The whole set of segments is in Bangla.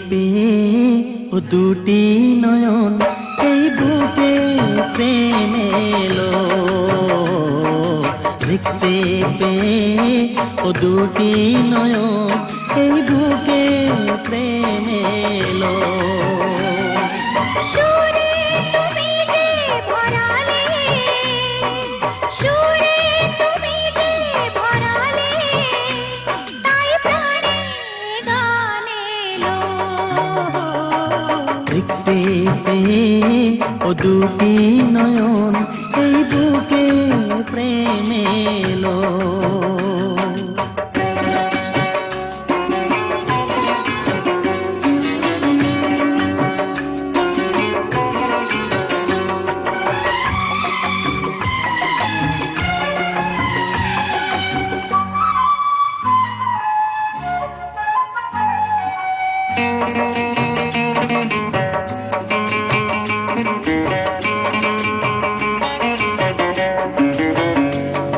পেয়ে ও দুটি নয়ন এই বুকে প্রেম এলো। দেখতে পেয়ে ও দুটি নয়ন এই বুকে প্রেম এলো। দেখতে পেয়ে ও দুটি নয়ন এই বুকে প্রেম এলো।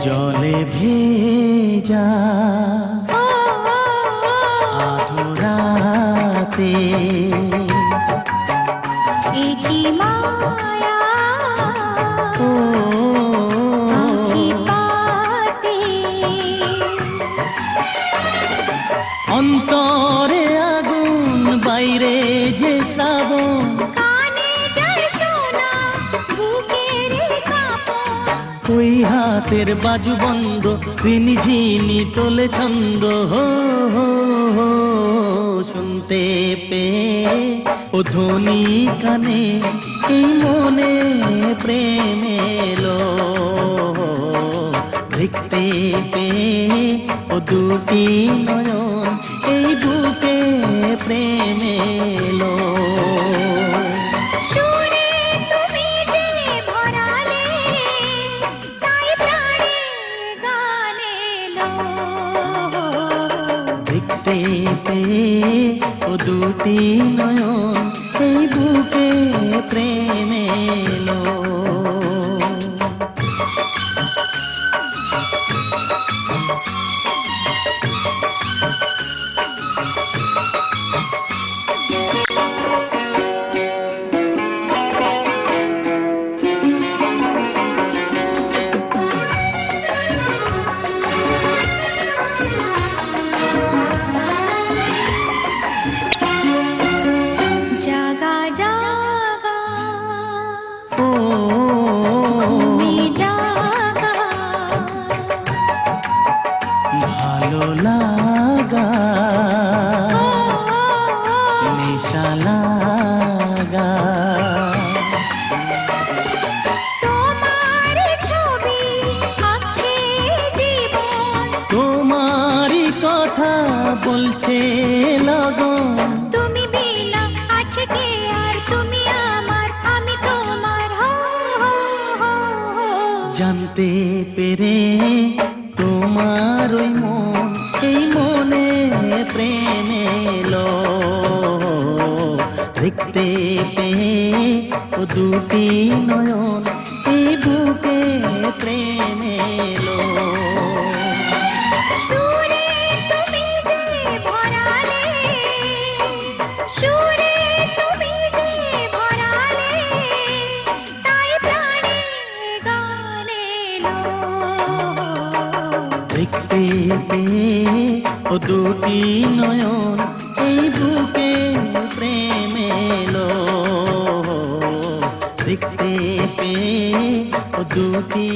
জলে ভেজা আধরাতে একই মায়া পাতে অন্তরে আগুন বাইরে যে শ্রাবণ ওই হাতের বাজু বন্ধ ঝিনি ঝিনি তোলে ছন্দ হো হো হো। শুনতে পেয়ে ও ধ্বনি কানে এই মনে প্রেম এলো। দেখতে পেয়ে ও দুটি নয়ন এই বুকে প্রেম এলো। দেখতে পেয়ে ও দুটি নয়ন এই বুকে প্রেম এলো। ভালো লাগা নেশা লাগা তোমার ছবি আঁকছে জীবন, তোমারই কথা বলছে লগন। তুমি বিনা আছে কে আর তুমি আমার আমি তোমার হো হো হো হো। জানতে পেরে তোমার ওই মন এই মনে প্রেম এলো। দেখতে পেয়ে ও দুটি নয়ন এই বুকে প্রেম এলো। সুরে তুমি যে ভরালে, সুরে তুমি যে ভরালে, তাই প্রাণে গান এলো। দেখতে পেয়ে ও দুটি নয়ন এই বুকে প্রেম এলো। দেখতে পেয়ে ও দুটি